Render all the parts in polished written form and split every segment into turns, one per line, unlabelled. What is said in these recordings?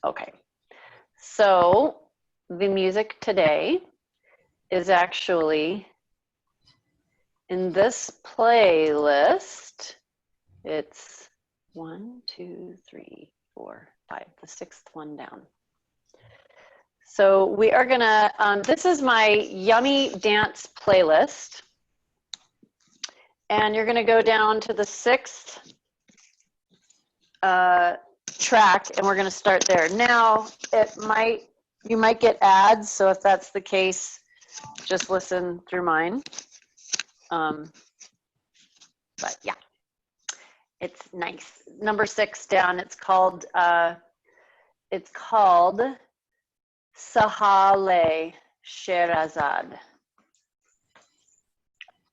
Okay, so the music today is actually in this playlist. It's 1, 2, 3, 4, 5, the 6th one down. So we are gonna, this is my Yummy Dance playlist. And you're gonna go down to the 6th track, and we're gonna start there. Now, you might get ads, so if that's the case, just listen through mine. But yeah, it's nice. Number 6 down, it's called Sahale Sherazad.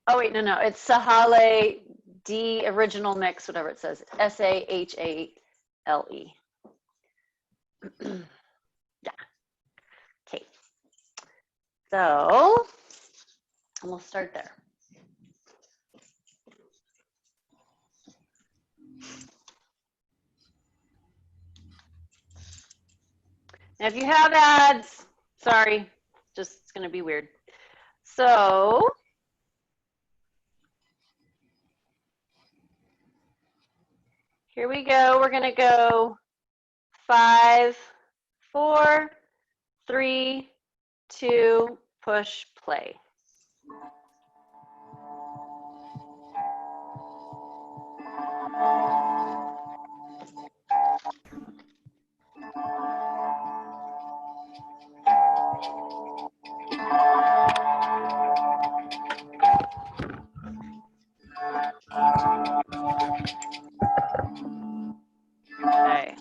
Oh wait, no, it's Sahale, D original mix, whatever it says, Sahale. Yeah, okay. So, and we'll start there. Now, if you have ads, sorry, just it's gonna be weird. So, here we go. We're gonna go 5, 4, 3, 2, push play. Okay.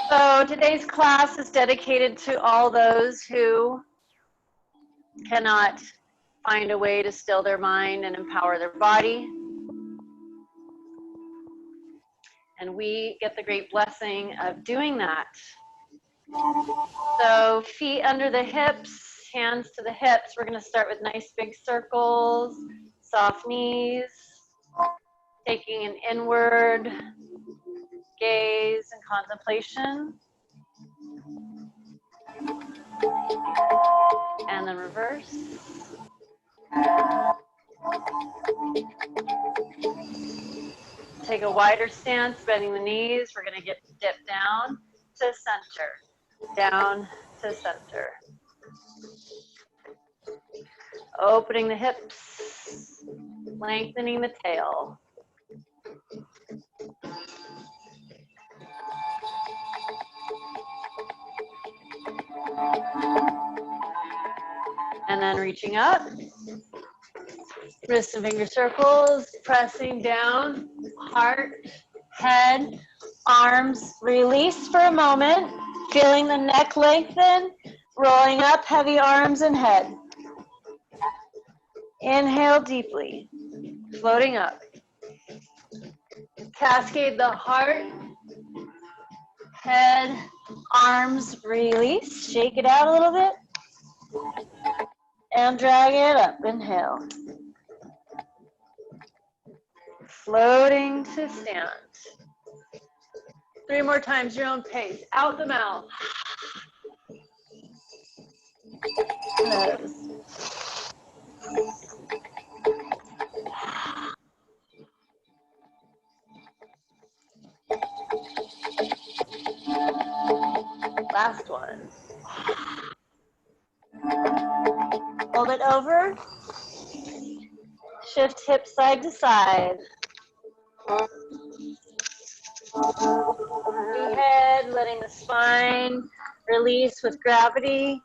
So today's class is dedicated to all those who cannot find a way to still their mind and empower their body. And we get the great blessing of doing that. So feet under the hips, hands to the hips. We're going to start with nice big circles, soft knees, taking an inward gaze and contemplation. And then reverse. Take a wider stance, bending the knees. We're going to dip down to center, down to center. Opening the hips, lengthening the tail. And then reaching up, wrist and finger circles, pressing down, heart, head, arms, release for a moment, feeling the neck lengthen, rolling up, heavy arms and head. Inhale deeply, floating up. Cascade the heart, head, arms, release, shake it out a little bit. And drag it up, inhale. Floating to stand. 3 more times, your own pace. Out the mouth. Nose. Last one. Hold it over. Shift hips side to side. The head, letting the spine release with gravity.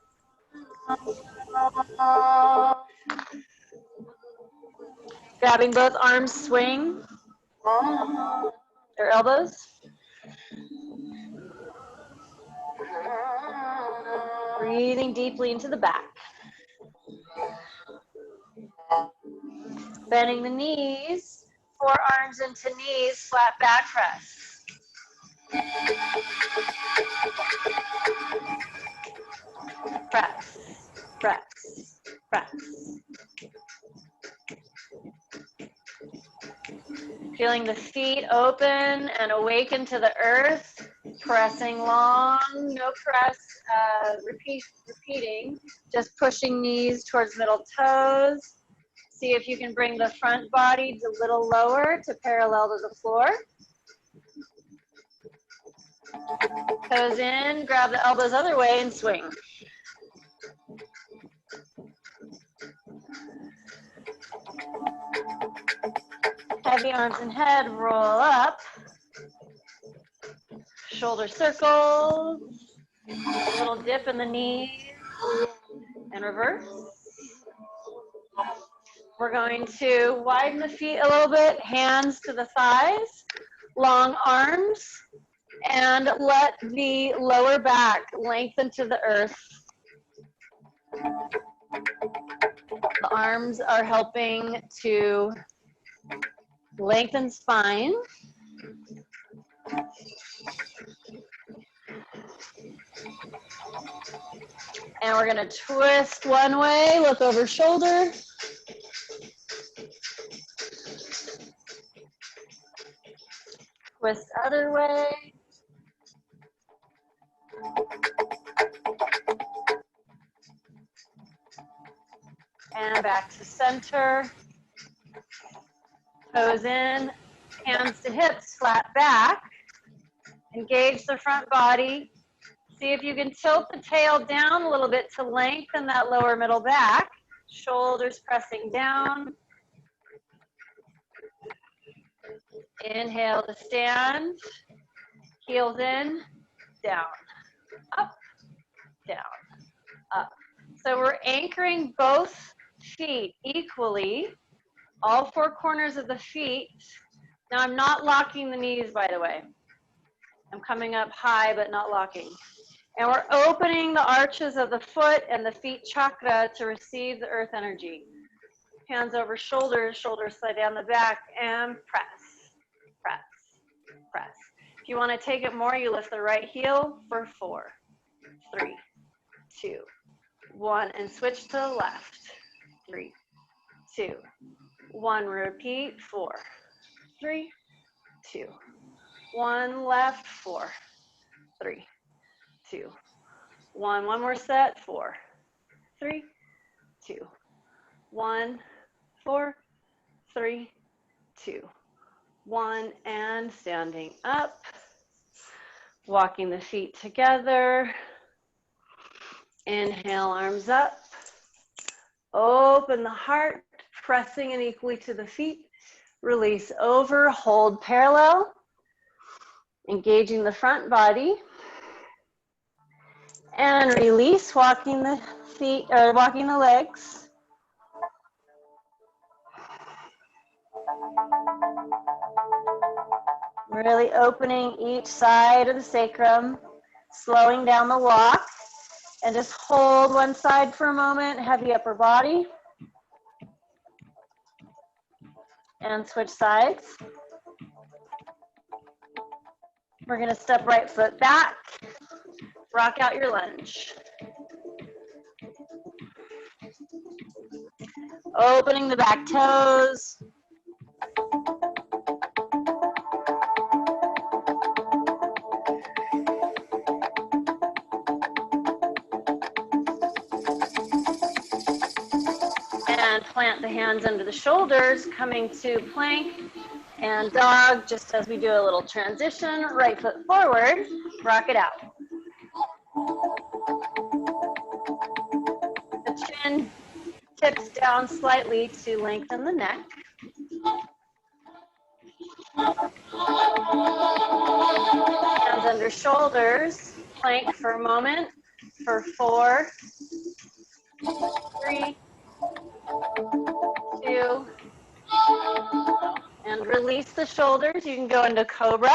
Grabbing both arms, swing. Their elbows. Breathing deeply into the back. Bending the knees, forearms into knees, flat back press. Press, press, press. Feeling the feet open and awaken to the earth, pressing long, no press, repeating, just pushing knees towards middle toes. See if you can bring the front body a little lower to parallel to the floor. Toes in, grab the elbows other way and swing. Heavy arms and head, roll up. Shoulder circles, a little dip in the knees, and reverse. We're going to widen the feet a little bit, hands to the thighs, long arms, and let the lower back lengthen to the earth. The arms are helping to lengthen spine. And we're going to twist one way, look over shoulder. Twist other way. And back to center. Toes in, hands to hips, flat back. Engage the front body. See if you can tilt the tail down a little bit to lengthen that lower middle back. Shoulders pressing down. Inhale to stand. Heels in, down, up, down, up. So we're anchoring both feet equally, all four corners of the feet. Now I'm not locking the knees, by the way. I'm coming up high, but not locking. And we're opening the arches of the foot and the feet chakra to receive the earth energy. Hands over shoulders, shoulders slide down the back, and press, press, press. If you want to take it more, you lift the right heel for 4, 3, 2, 1, and switch to the left. 3, 2, 1. Repeat. 4, 3, 2, 1. Left. 4, 3, 2, 1. One more set. 4, 3, 2, 1. 4, 3, 2, 1. And standing up. Walking the feet together. Inhale, arms up. Open the heart, pressing in equally to the feet. Release over, hold parallel. Engaging the front body. And release, walking the feet, or walking the legs. Really opening each side of the sacrum, slowing down the walk. And just hold one side for a moment, heavy upper body. And switch sides. We're gonna step right foot back, rock out your lunge. Opening the back toes. And plant the hands under the shoulders, coming to plank and dog, just as we do a little transition. Right foot forward, rock it out. The chin tips down slightly to lengthen the neck. Hands under shoulders, plank for a moment, for 4, 3, 2, and release the shoulders. You can go into cobra.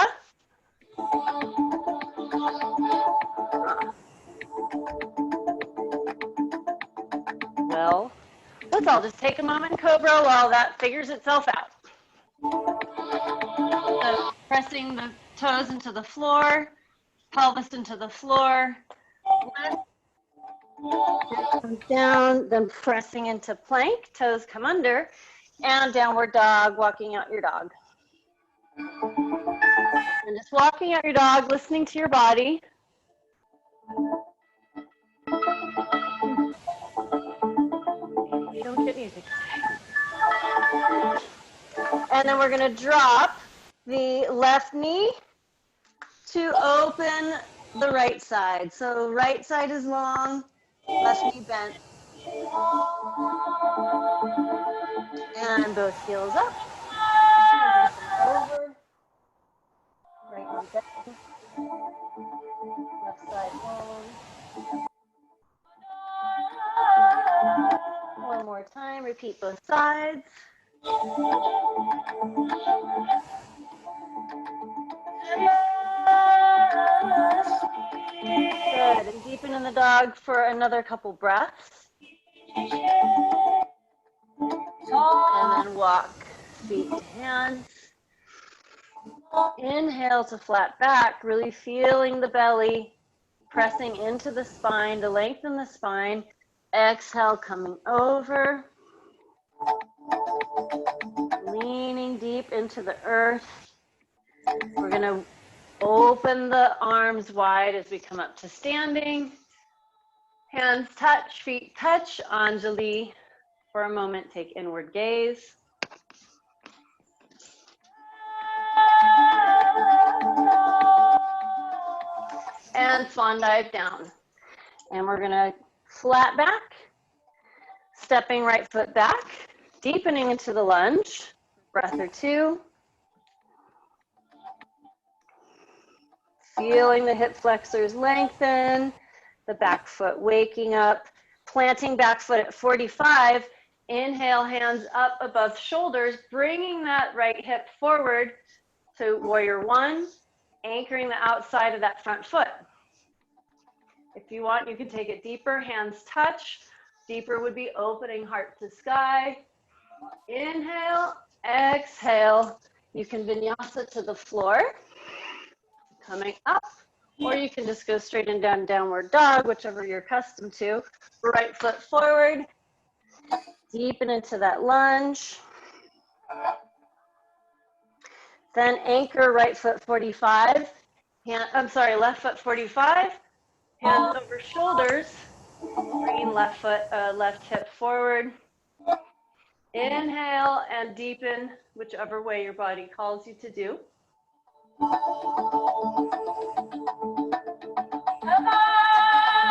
Well, let's all just take a moment in cobra while that figures itself out. So pressing the toes into the floor, pelvis into the floor, lift, comes down, then pressing into plank, toes come under, and downward dog, walking out your dog. And just walking out your dog, listening to your body. You don't get music. And then we're going to drop the left knee to open the right side. So right side is long, left knee bent. And both heels up. Over. Right knee bent. Left side long. One more time. Repeat both sides. Good. And deepen in the dog for another couple breaths. And then walk feet to hands. Inhale to flat back, really feeling the belly, pressing into the spine to lengthen the spine. Exhale, coming over. Leaning deep into the earth. We're going to open the arms wide as we come up to standing. Hands touch, feet touch. Anjali, for a moment, take inward gaze. And swan dive down. And we're going to flat back, stepping right foot back, deepening into the lunge. Breath or two. Feeling the hip flexors lengthen, the back foot waking up, planting back foot at 45. Inhale, hands up above shoulders, bringing that right hip forward to warrior one, anchoring the outside of that front foot. If you want, you can take it deeper, hands touch. Deeper would be opening heart to sky. Inhale, exhale. You can vinyasa to the floor, coming up, or you can just go straight and down, downward dog, whichever you're accustomed to. Right foot forward, deepen into that lunge. Then anchor right foot 45. Left foot 45. Hands over shoulders. Bringing left foot, left hip forward. Inhale and deepen whichever way your body calls you to do.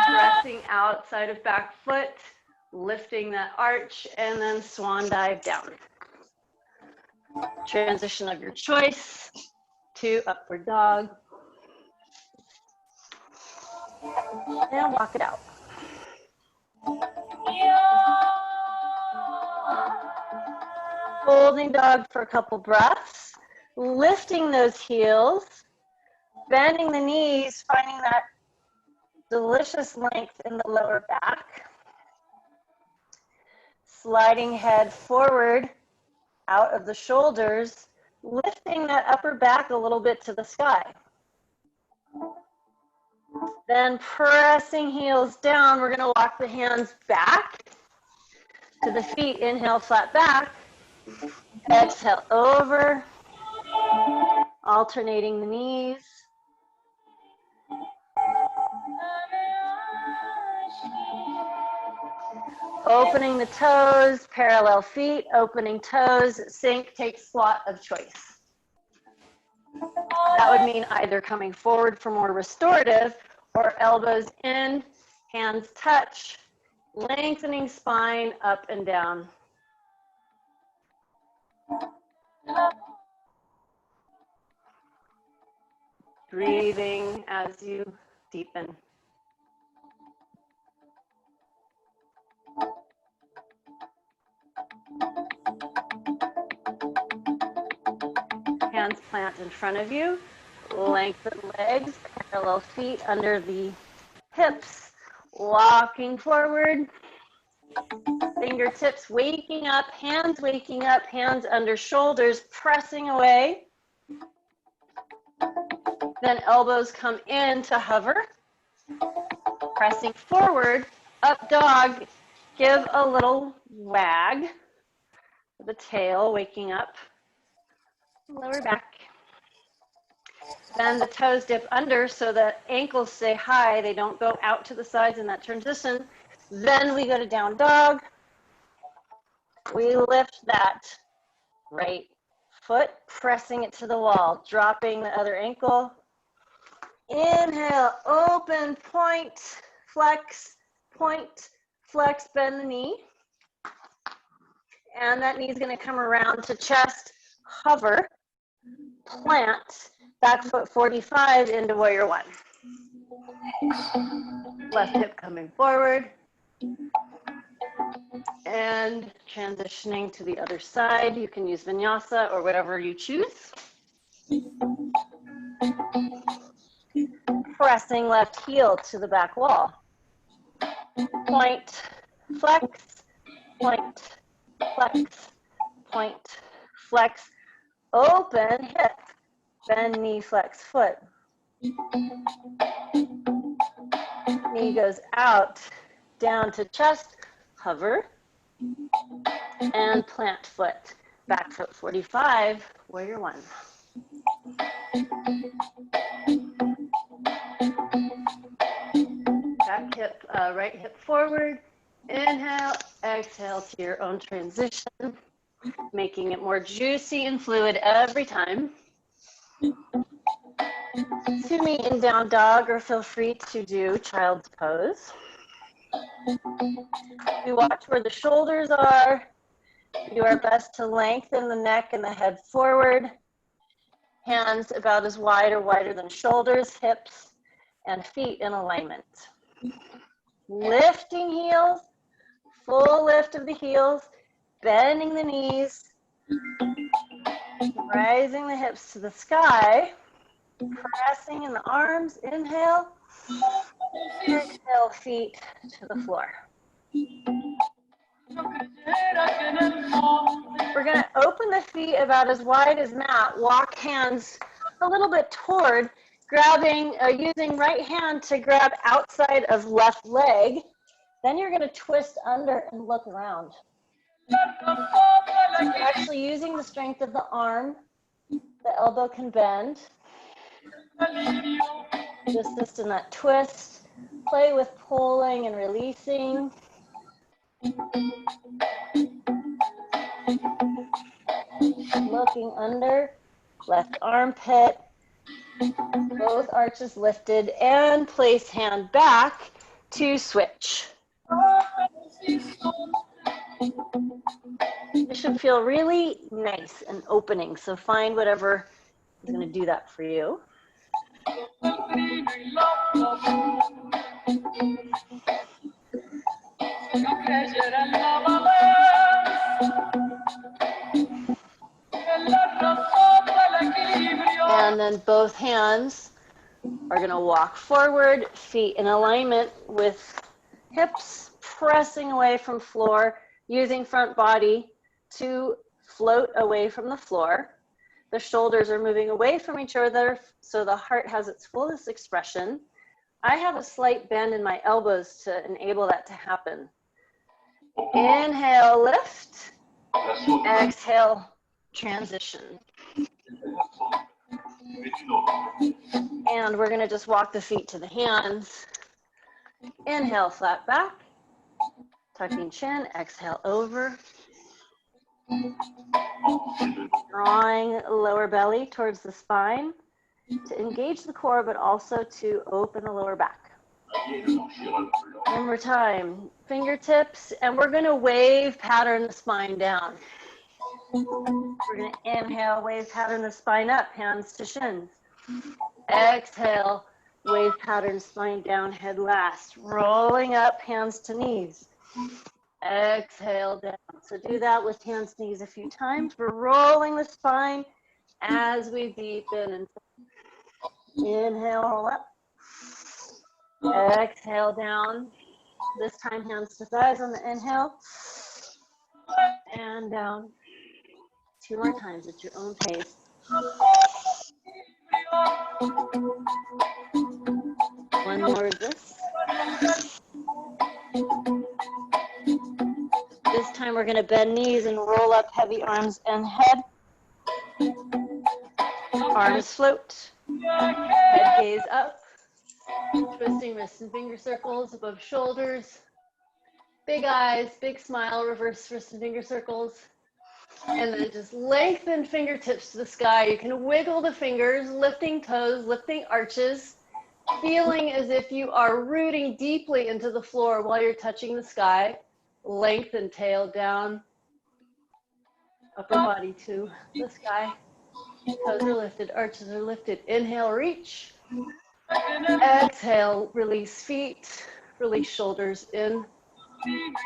Pressing outside of back foot, lifting that arch, and then swan dive down. Transition of your choice to upward dog. And walk it out. Holding dog for a couple breaths, lifting those heels, bending the knees, finding that delicious length in the lower back. Sliding head forward out of the shoulders, lifting that upper back a little bit to the sky. Then pressing heels down, we're going to walk the hands back to the feet. Inhale, flat back. Exhale, over. Alternating the knees. Opening the toes, parallel feet, opening toes, sink, take squat of choice. That would mean either coming forward for more restorative or elbows in, hands touch, lengthening spine up and down. Breathing as you deepen. Hands plant in front of you, lengthen legs, parallel feet under the hips, walking forward, fingertips waking up, hands under shoulders, pressing away. Then elbows come in to hover, pressing forward, up dog, give a little wag, the tail waking up, lower back. Bend the toes, dip under so the ankles stay high. They don't go out to the sides in that transition. Then we go to down dog. We lift that right foot, pressing it to the wall, dropping the other ankle. Inhale, open, point, flex, bend the knee. And that knee's gonna come around to chest, hover, plant, back foot 45 into warrior one. Left hip coming forward. And transitioning to the other side. You can use vinyasa or whatever you choose. Pressing left heel to the back wall. Point, flex, point, flex, point, flex, open hip, bend knee, flex foot. Knee goes out, down to chest, hover, and plant foot. Back foot 45, warrior one. Back hip, right hip forward. Inhale, exhale to your own transition, making it more juicy and fluid every time. To meet in down dog, or feel free to do child's pose. We watch where the shoulders are. Do our best to lengthen the neck and the head forward. Hands about as wide or wider than shoulders, hips, and feet in alignment. Lifting heels, full lift of the heels, bending the knees, rising the hips to the sky, pressing in the arms, inhale, exhale, feet to the floor. We're going to open the feet about as wide as mat, walk hands a little bit toward, grabbing, using right hand to grab outside of left leg. Then you're going to twist under and look around. Actually using the strength of the arm, the elbow can bend. Just assist in that twist. Play with pulling and releasing. Looking under, left armpit, both arches lifted, and place hand back to switch. This should feel really nice and opening, so find whatever is going to do that for you. And then both hands are going to walk forward, feet in alignment with hips, pressing away from floor, using front body to float away from the floor. The shoulders are moving away from each other so the heart has its fullest expression. I have a slight bend in my elbows to enable that to happen. Inhale, lift. Exhale, transition. And we're going to just walk the feet to the hands. Inhale, flat back. Tucking chin, exhale over. Drawing lower belly towards the spine to engage the core, but also to open the lower back. One more time, fingertips, and we're going to wave pattern the spine down. We're going to inhale, wave pattern the spine up, hands to shins. Exhale, wave pattern spine down, head last. Rolling up, hands to knees. Exhale down. So do that with hands, knees a few times. We're rolling the spine as we deepen. And inhale, roll up. Exhale down. This time, hands to thighs on the inhale. And down. 2 more times at your own pace. One more of this. This time we're going to bend knees and roll up heavy arms and head. Arms float. Head gaze up. Twisting wrists and finger circles above shoulders. Big eyes, big smile, reverse wrist and finger circles. And then just lengthen fingertips to the sky. You can wiggle the fingers, lifting toes, lifting arches, feeling as if you are rooting deeply into the floor while you're touching the sky. Lengthen tail down, upper body to the sky. Toes are lifted, arches are lifted. Inhale, reach. Exhale, release feet, release shoulders in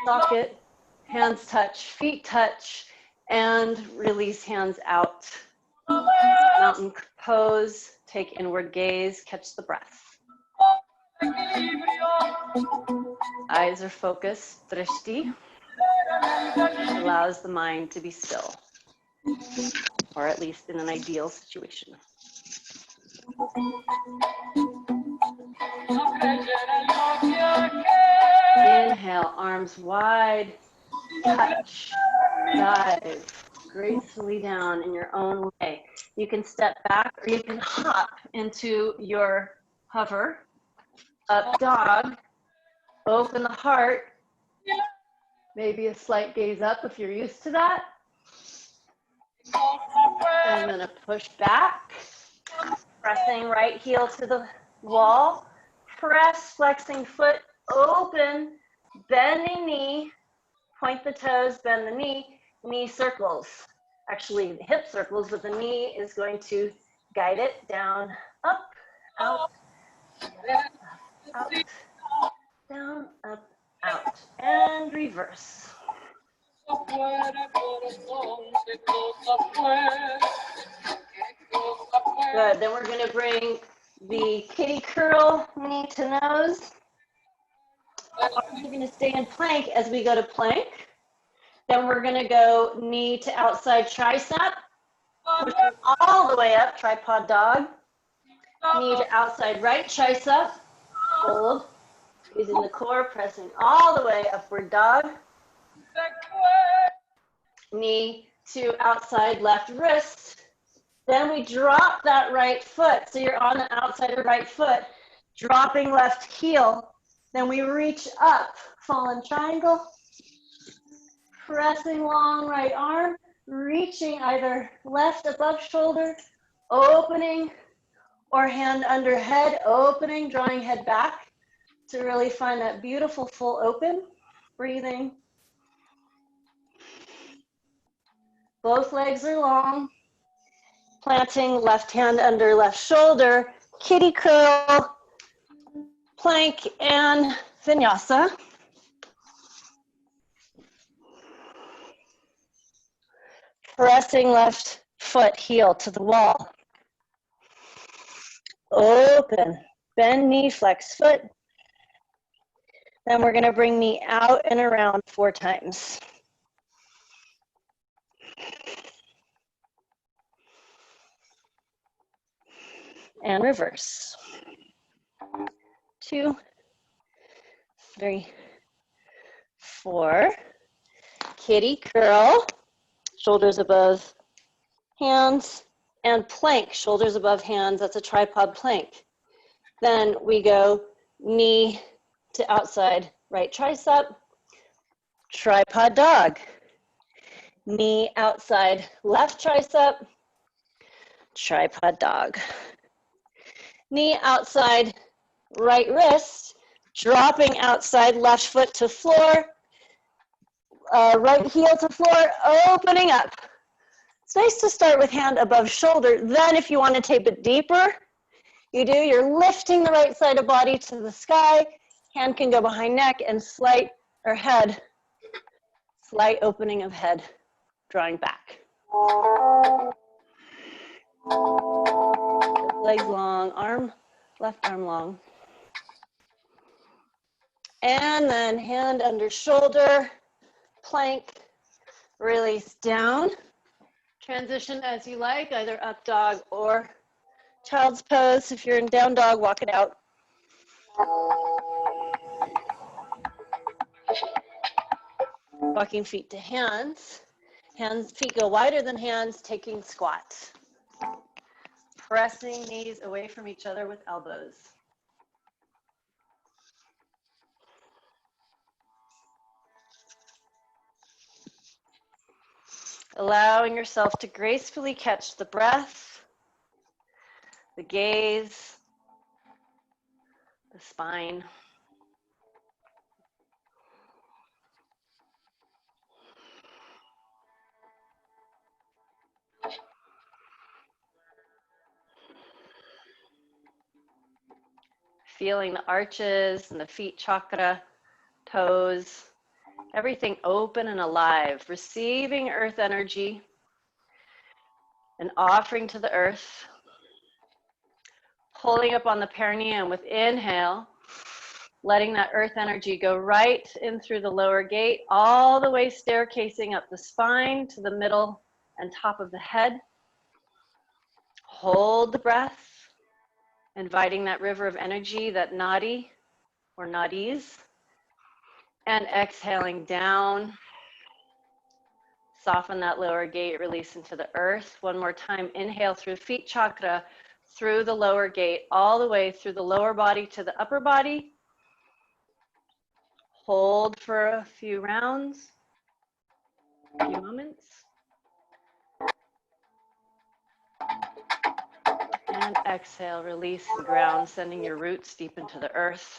socket. Hands touch, feet touch, and release hands out. Mountain pose, take inward gaze, catch the breath. Eyes are focused, drishti, allows the mind to be still, or at least in an ideal situation. Inhale, arms wide, touch, dive gracefully down in your own way. You can step back or you can hop into your hover. Up dog, open the heart, maybe a slight gaze up if you're used to that. And then a push back, pressing right heel to the wall, press, flexing foot, open, bending knee, point the toes, bend the knee circles. Actually, the hip circles, but the knee is going to guide it down, up, out, out, down, up, out, and reverse. Good, then we're gonna bring the kitty curl knee to nose. We're gonna stay in plank as we go to plank. Then we're gonna go knee to outside tricep, pushing all the way up, tripod dog. Knee to outside right tricep, hold. Using the core, pressing all the way, upward dog. Knee to outside left wrist. Then we drop that right foot. So you're on the outside of right foot, dropping left heel. Then we reach up, fallen triangle. Pressing long right arm, reaching either left above shoulder, opening, or hand under head, opening, drawing head back to really find that beautiful full open. Breathing. Both legs are long. Planting left hand under left shoulder, kitty curl, plank, and vinyasa. Pressing left foot heel to the wall. Open, bend knee, flex foot. Then we're gonna bring knee out and around 4 times. And reverse. 2, 3, 4. Kitty curl, shoulders above hands, and plank, shoulders above hands. That's a tripod plank. Then we go knee to outside right tricep, tripod dog. Knee outside left tricep, tripod dog. Knee outside right wrist, dropping outside left foot to floor, right heel to floor, opening up. It's nice to start with hand above shoulder. Then if you want to tape it deeper, you do. You're lifting the right side of body to the sky. Hand can go behind neck and slight opening of head, drawing back. Legs long, left arm long. And then hand under shoulder, plank, release down. Transition as you like, either up dog or child's pose. If you're in down dog, walk it out. Walking feet to hands. Feet go wider than hands, taking squat. Pressing knees away from each other with elbows. Allowing yourself to gracefully catch the breath, the gaze, the spine. Feeling the arches and the feet chakra, toes, everything open and alive, receiving earth energy and offering to the earth, pulling up on the perineum with inhale, letting that earth energy go right in through the lower gate, all the way staircasing up the spine to the middle and top of the head. Hold the breath, inviting that river of energy, that nadi or nadis, and exhaling down. Soften that lower gate, release into the earth. One more time, inhale through feet chakra, through the lower gate, all the way through the lower body to the upper body. Hold for a few rounds, a few moments. And exhale, release the ground, sending your roots deep into the earth.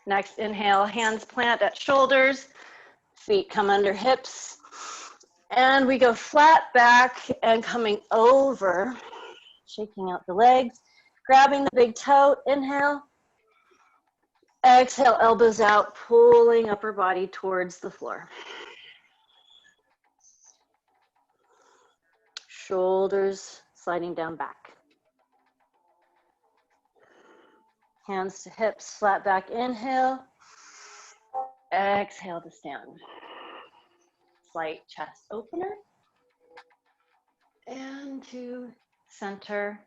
Next, inhale, hands plant at shoulders, feet come under hips. And we go flat back and coming over, shaking out the legs, grabbing the big toe, inhale. Exhale, elbows out, pulling upper body towards the floor. Shoulders sliding down back. Hands to hips, flat back, inhale. Exhale to stand. Slight chest opener. And to center,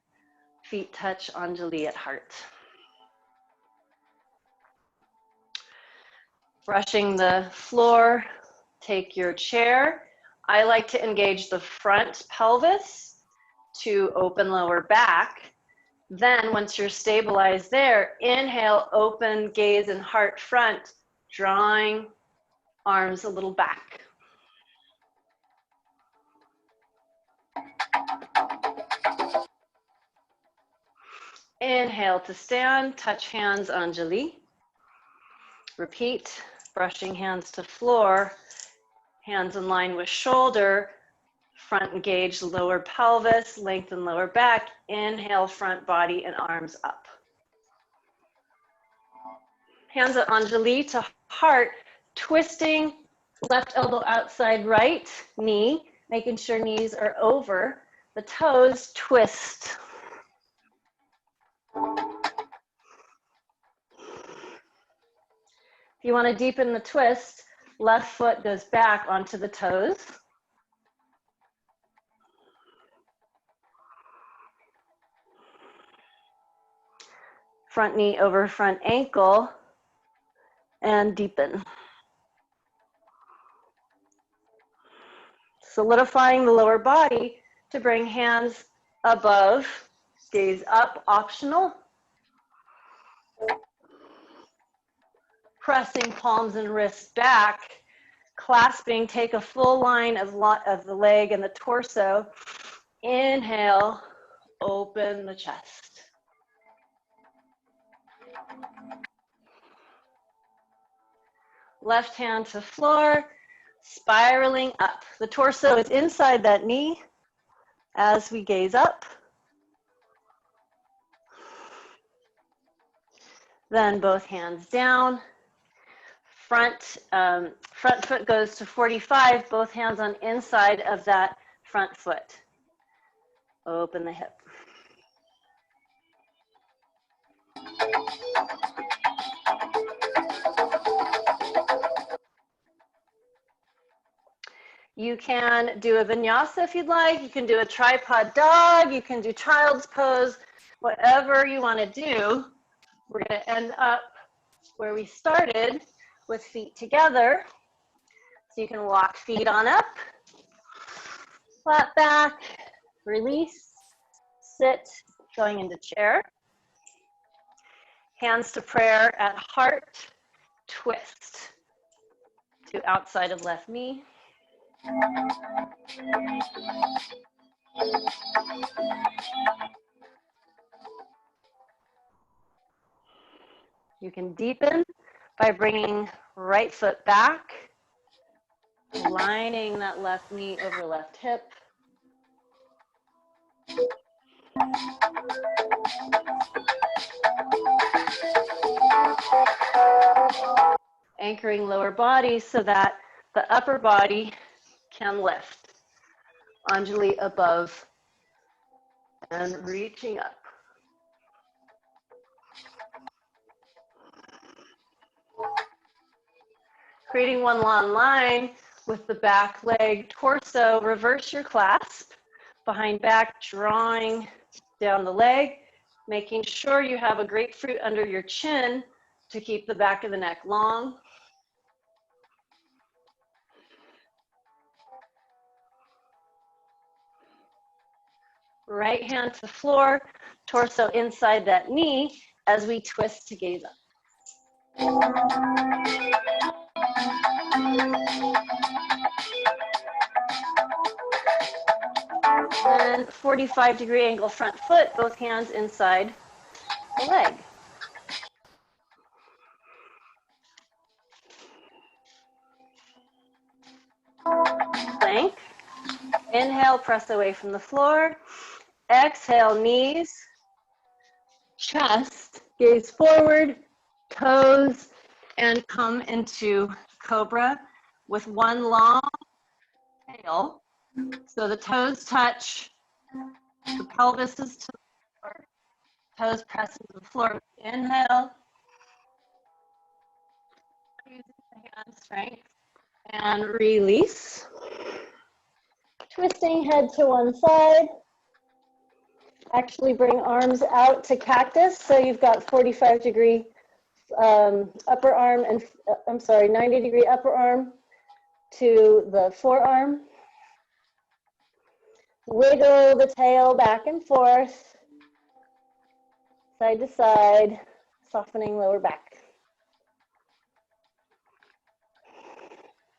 feet touch Anjali at heart. Brushing the floor, take your chair. I like to engage the front pelvis to open lower back. Then once you're stabilized there, inhale, open gaze and heart front, drawing arms a little back. Inhale to stand, touch hands, Anjali. Repeat, brushing hands to floor, hands in line with shoulder, front engage lower pelvis, lengthen lower back, inhale front body and arms up. Hands at Anjali to heart, twisting left elbow outside right knee, making sure knees are over. The toes twist. If you want to deepen the twist, left foot goes back onto the toes. Front knee over front ankle and deepen. Solidifying the lower body to bring hands above, gaze up, optional. Pressing palms and wrists back, clasping, take a full line of the leg and the torso. Inhale, open the chest. Left hand to floor, spiraling up. The torso is inside that knee as we gaze up. Then both hands down. Front foot goes to 45, both hands on inside of that front foot. Open the hip. You can do a vinyasa if you'd like. You can do a tripod dog. You can do child's pose. Whatever you want to do. We're going to end up where we started with feet together. So you can walk feet on up, flat back, release, sit, going into chair. Hands to prayer at heart, twist to outside of left knee. You can deepen by bringing right foot back, aligning that left knee over left hip. Anchoring lower body so that the upper body can lift. Anjali above and reaching up. Creating one long line with the back leg, torso, reverse your clasp, behind back, drawing down the leg, making sure you have a grapefruit under your chin to keep the back of the neck long. Right hand to floor, torso inside that knee as we twist to gaze up. And 45-degree angle front foot, both hands inside the leg. Plank. Inhale, press away from the floor. Exhale, knees, chest, gaze forward, toes, and come into cobra with one long tail. So the toes touch, the pelvis is to the floor, toes press into the floor. Inhale, using the hand strength, and release. Twisting head to one side. Actually bring arms out to cactus, so you've got 45-degree upper arm and, 90-degree upper arm to the forearm. Wiggle the tail back and forth, side to side, softening lower back.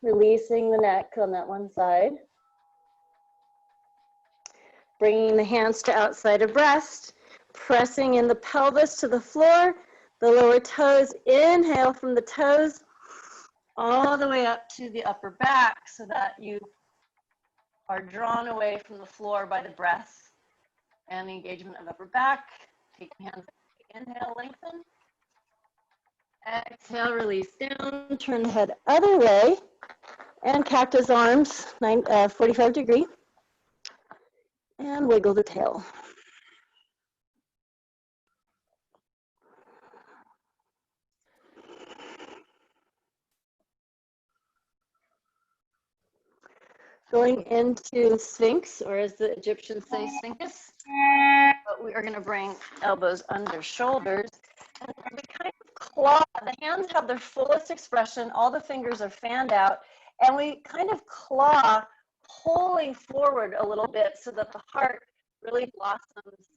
Releasing the neck on that one side. Bringing the hands to outside of breast, pressing in the pelvis to the floor, the lower toes, inhale from the toes all the way up to the upper back so that you are drawn away from the floor by the breath and the engagement of upper back. Take your hands, inhale, lengthen. Exhale, release down, turn the head other way, and cactus arms, 45 degree. And wiggle the tail. Going into Sphinx, or as the Egyptians say, Sphinx. But we are going to bring elbows under shoulders. And we kind of claw, the hands have their fullest expression, all the fingers are fanned out, and we kind of claw, pulling forward a little bit so that the heart really blossoms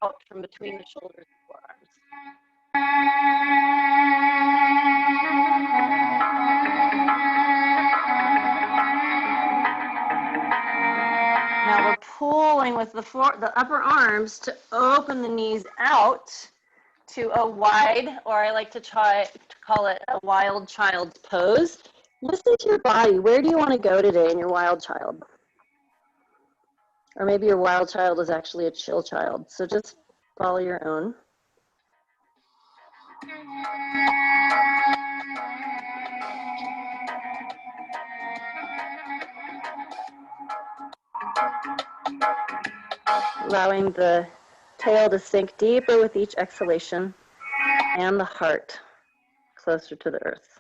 out from between the shoulders and forearms. Now we're pulling with the upper arms to open the knees out to a wide, or I like to call it a wild child's pose. Listen to your body. Where do you want to go today in your wild child? Or maybe your wild child is actually a chill child. So just follow your own. Allowing the tail to sink deeper with each exhalation and the heart closer to the earth.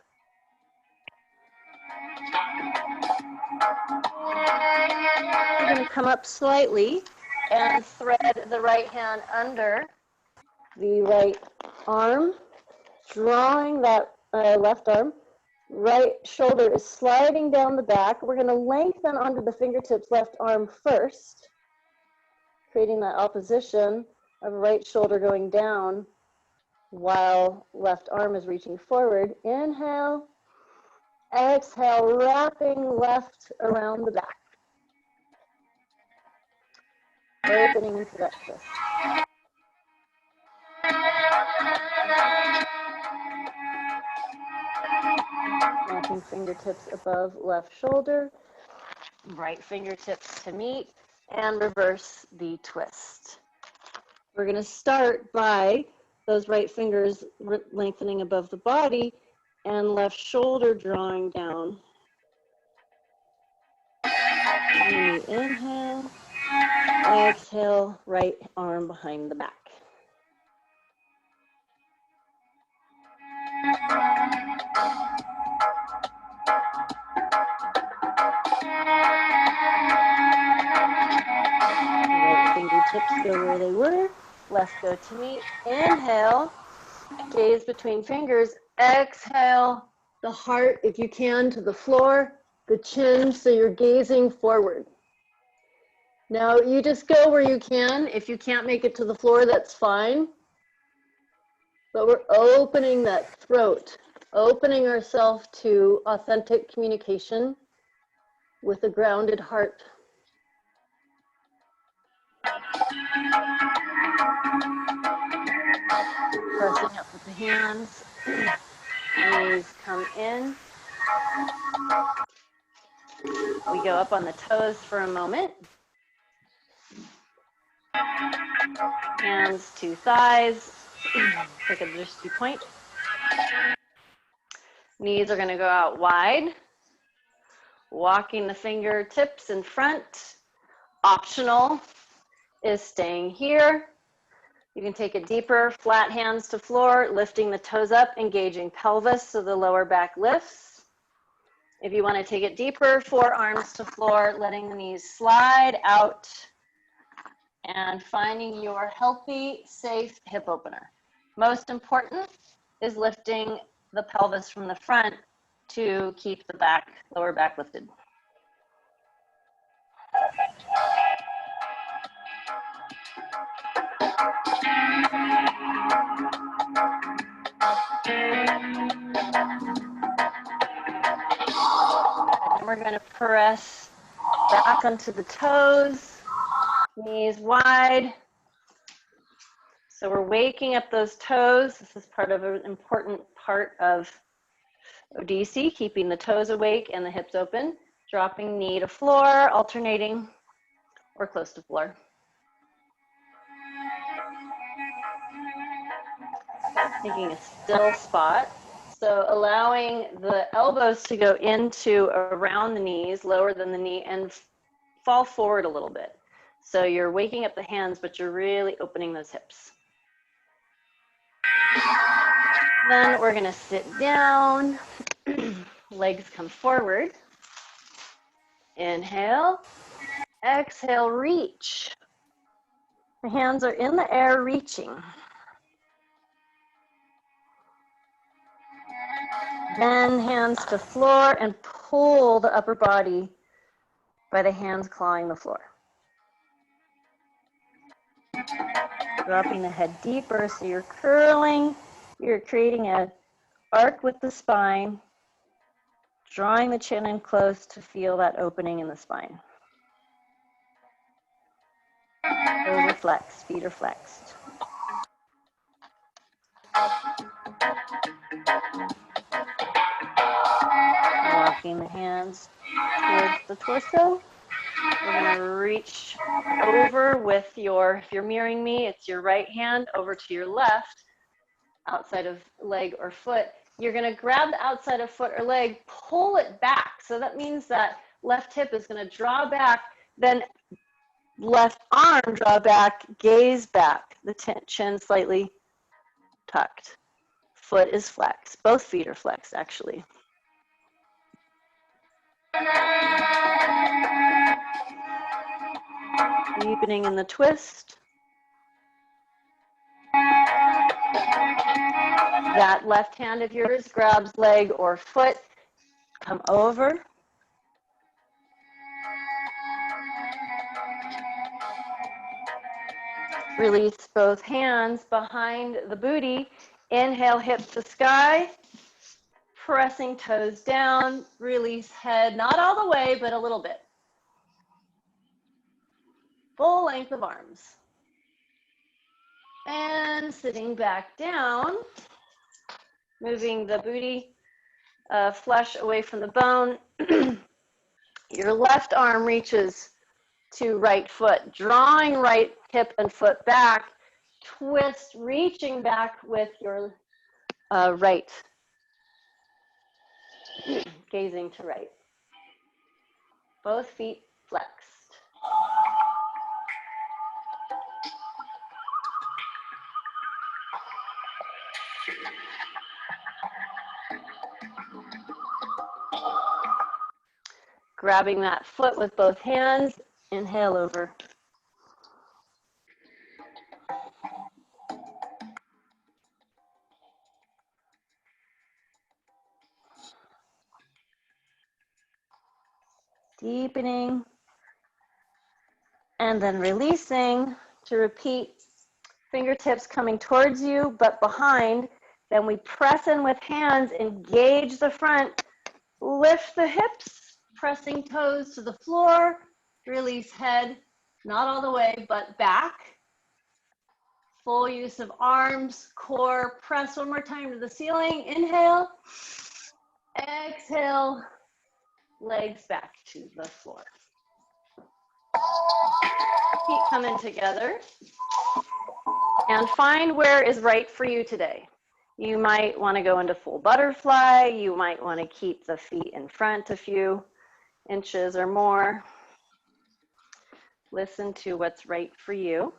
We're going to come up slightly and thread the right hand under the right arm, drawing that left arm. Right shoulder is sliding down the back. We're going to lengthen onto the fingertips, left arm first, creating that opposition of right shoulder going down while left arm is reaching forward. Inhale, exhale, wrapping left around the back. Opening into that twist. Walking fingertips above left shoulder, right fingertips to meet, and reverse the twist. We're going to start by those right fingers lengthening above the body and left shoulder drawing down. And we inhale, exhale, right arm behind the back. Right fingertips go where they were, left go to meet. Inhale, gaze between fingers. Exhale, the heart, if you can, to the floor, the chin, so you're gazing forward. Now, you just go where you can. If you can't make it to the floor, that's fine. But we're opening that throat, opening ourselves to authentic communication with a grounded heart. Pressing up with the hands, knees come in. We go up on the toes for a moment. Hands to thighs, take a dristy point. Knees are going to go out wide. Walking the fingertips in front. Optional is staying here. You can take it deeper, flat hands to floor, lifting the toes up, engaging pelvis so the lower back lifts. If you want to take it deeper, forearms to floor, letting the knees slide out and finding your healthy, safe hip opener. Most important is lifting the pelvis from the front to keep the back, lower back lifted. And we're going to press back onto the toes, knees wide. So we're waking up those toes. This is part of an important part of ODC, keeping the toes awake and the hips open. Dropping knee to floor, alternating or close to floor. Taking a still spot. So allowing the elbows to go into around the knees, lower than the knee, and fall forward a little bit. So you're waking up the hands, but you're really opening those hips. Then we're going to sit down. Legs come forward. Inhale. Exhale, reach. The hands are in the air, reaching. Then hands to floor and pull the upper body by the hands clawing the floor. Dropping the head deeper, so you're curling. You're creating an arc with the spine, drawing the chin in close to feel that opening in the spine. Toes are flexed, feet are flexed. Walking the hands towards the torso. We're going to reach over with your, if you're mirroring me, it's your right hand over to your left, outside of leg or foot. You're going to grab the outside of foot or leg, pull it back. So that means that left hip is going to draw back, then left arm draw back, gaze back, the chin slightly tucked. Foot is flexed. Both feet are flexed, actually. Deepening in the twist. That left hand of yours grabs leg or foot. Come over. Release both hands behind the booty. Inhale, hips to sky. Pressing toes down. Release head, not all the way, but a little bit. Full length of arms. And sitting back down. Moving the booty flesh away from the bone. Your left arm reaches to right foot, drawing right hip and foot back. Twist, reaching back with your right. Gazing to right. Both feet flexed. Grabbing that foot with both hands, inhale over. Deepening, and then releasing to repeat. Fingertips coming towards you, but behind. Then we press in with hands, engage the front, lift the hips, pressing toes to the floor, release head, not all the way, but back. Full use of arms, core, press one more time to the ceiling. Inhale, exhale, legs back to the floor. Feet coming together. And find where is right for you today. You might want to go into full butterfly. You might want to keep the feet in front a few inches or more. Listen to what's right for you.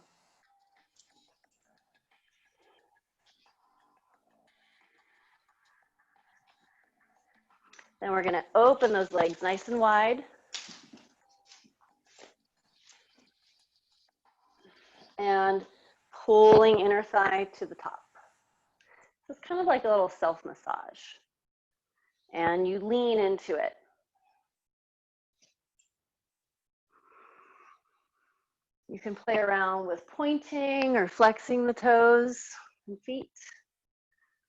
Then we're going to open those legs nice and wide. And pulling inner thigh to the top. So it's kind of like a little self-massage. And you lean into it. You can play around with pointing or flexing the toes and feet.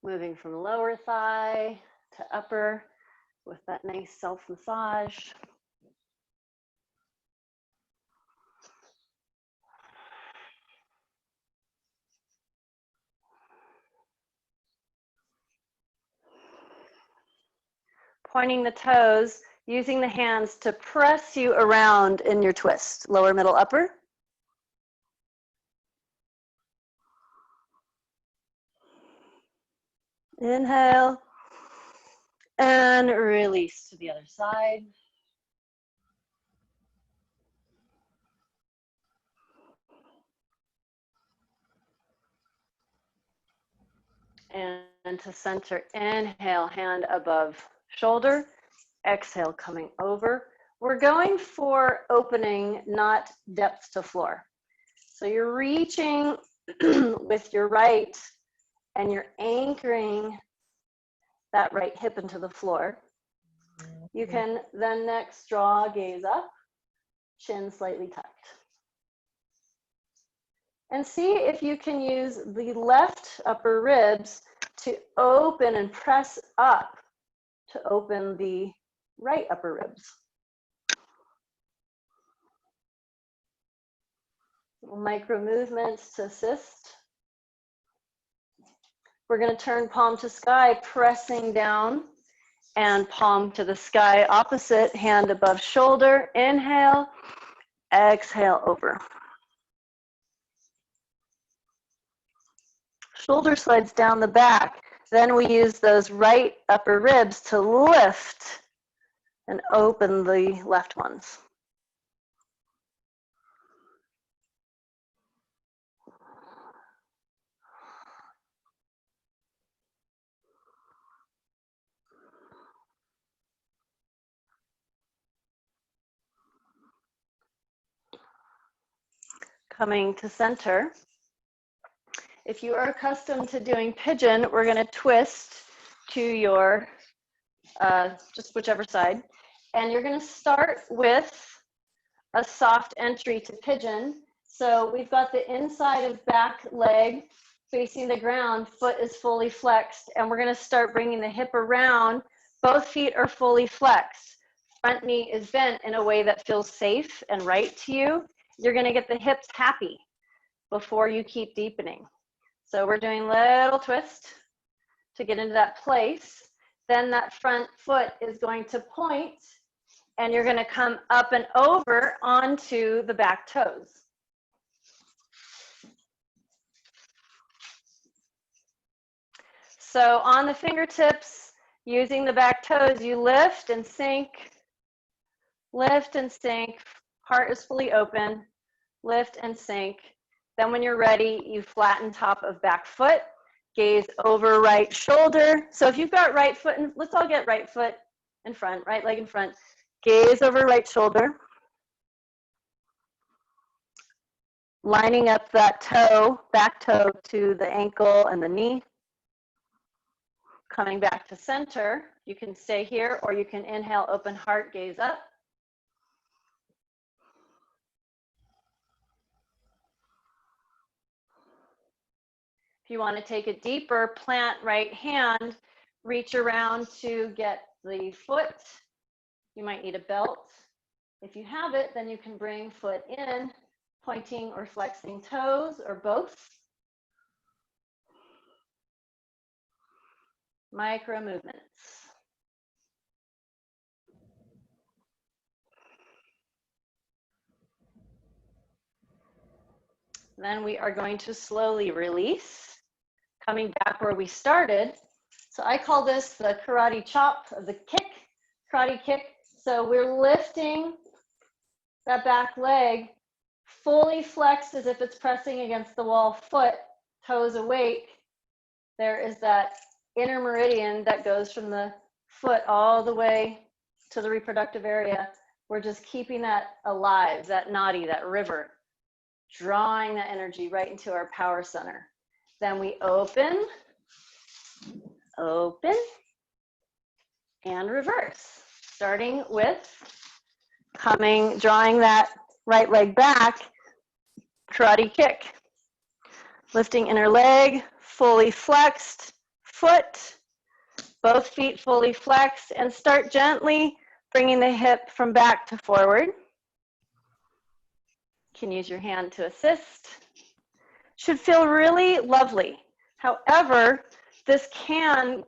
Moving from lower thigh to upper with that nice self-massage. Pointing the toes, using the hands to press you around in your twist. Lower, middle, upper. Inhale. And release to the other side. And to center, inhale, hand above shoulder. Exhale, coming over. We're going for opening, not depth to floor. So you're reaching with your right and you're anchoring that right hip into the floor. You can then next draw gaze up, chin slightly tucked. And see if you can use the left upper ribs to open and press up to open the right upper ribs. Little micro movements to assist. We're going to turn palm to sky, pressing down, and palm to the sky opposite, hand above shoulder. Inhale, exhale over. Shoulder slides down the back. Then we use those right upper ribs to lift and open the left ones. Coming to center. If you are accustomed to doing pigeon, we're going to twist to your, just whichever side. And you're going to start with a soft entry to pigeon. So we've got the inside of back leg facing the ground, foot is fully flexed, and we're gonna start bringing the hip around. Both feet are fully flexed. Front knee is bent in a way that feels safe and right to you. You're gonna get the hips happy before you keep deepening. So we're doing little twist to get into that place. Then that front foot is going to point, and you're gonna come up and over onto the back toes. So on the fingertips, using the back toes, you lift and sink, heart is fully open, lift and sink. Then when you're ready, you flatten top of back foot, gaze over right shoulder. So if you've got right foot, and let's all get right foot in front, right leg in front, gaze over right shoulder. Lining up that toe, back toe to the ankle and the knee. Coming back to center, you can stay here or you can inhale, open heart, gaze up. If you want to take it deeper, plant right hand, reach around to get the foot. You might need a belt. If you have it, then you can bring foot in, pointing or flexing toes or both. Micro movements. Then we are going to slowly release, coming back where we started. So I call this the karate chop of the kick, karate kick. So we're lifting that back leg, fully flexed as if it's pressing against the wall, foot, toes awake. There is that inner meridian that goes from the foot all the way to the reproductive area. We're just keeping that alive, that nadi, that river, drawing that energy right into our power center. Then we open, and reverse. Starting with drawing that right leg back, karate kick. Lifting inner leg, fully flexed, foot, both feet fully flexed, and start gently bringing the hip from back to forward. You can use your hand to assist. Should feel really lovely. However, this can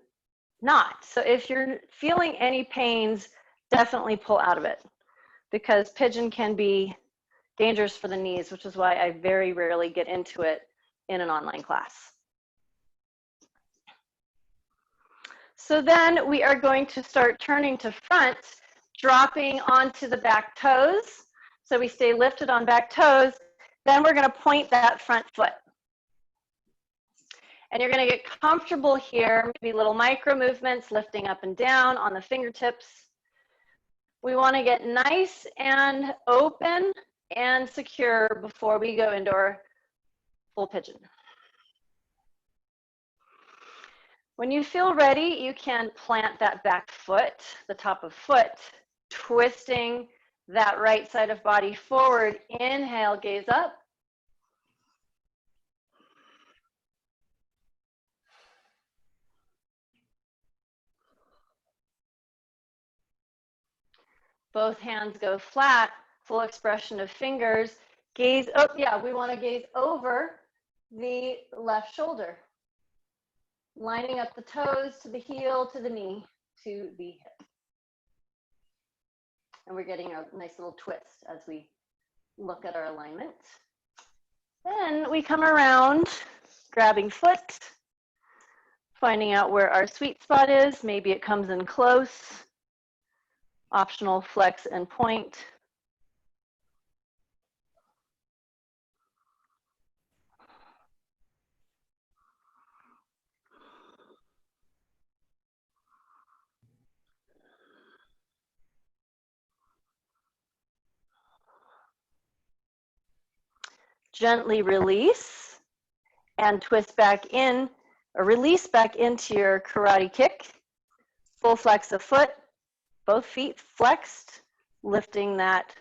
not. So if you're feeling any pains, definitely pull out of it, because pigeon can be dangerous for the knees, which is why I very rarely get into it in an online class. So then we are going to start turning to front, dropping onto the back toes. So we stay lifted on back toes. Then we're going to point that front foot. And you're going to get comfortable here, maybe little micro movements, lifting up and down on the fingertips. We want to get nice and open and secure before we go into our full pigeon. When you feel ready, you can plant that back foot, the top of foot, twisting that right side of body forward. Inhale, gaze up. Both hands go flat, full expression of fingers. Gaze up, yeah, we want to gaze over the left shoulder. Lining up the toes to the heel, to the knee, to the hip. And we're getting a nice little twist as we look at our alignment. Then we come around, grabbing foot, finding out where our sweet spot is. Maybe it comes in close. Optional flex and point. Gently release and twist back in, or release back into your karate kick. Full flex of foot, both feet flexed, lifting that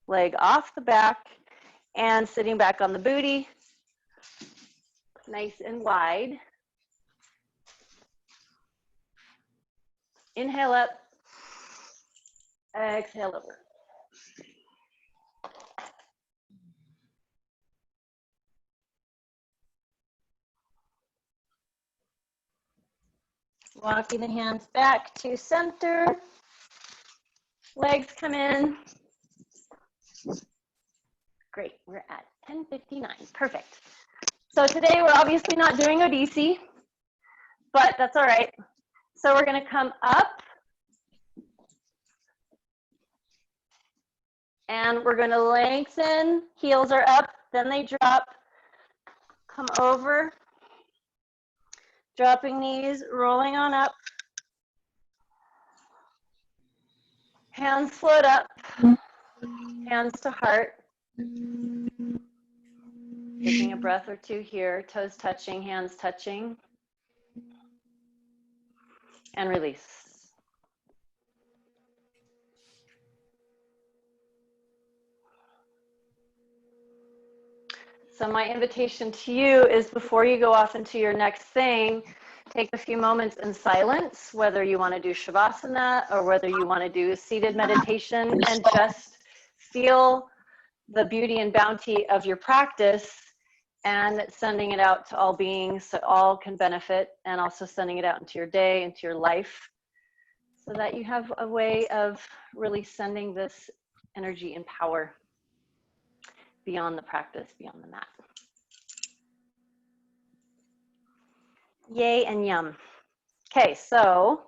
leg off the back. And sitting back on the booty, nice and wide. Inhale up, exhale over. Walking the hands back to center. Legs come in. Great, we're at 10:59, perfect. So today we're obviously not doing Odissi, but that's all right. So we're gonna come up and we're gonna lengthen, heels are up, then they drop, come over, dropping knees, rolling on up, hands float up, hands to heart. Taking a breath or two here, toes touching, hands touching, and release. So my invitation to you is before you go off into your next thing, take a few moments in silence, whether you want to do Shavasana or whether you want to do seated meditation, and just feel the beauty and bounty of your practice and sending it out to all beings so all can benefit, and also sending it out into your day, into your life, so that you have a way of really sending this energy and power beyond the practice, beyond the mat. Yay and yum. Okay, so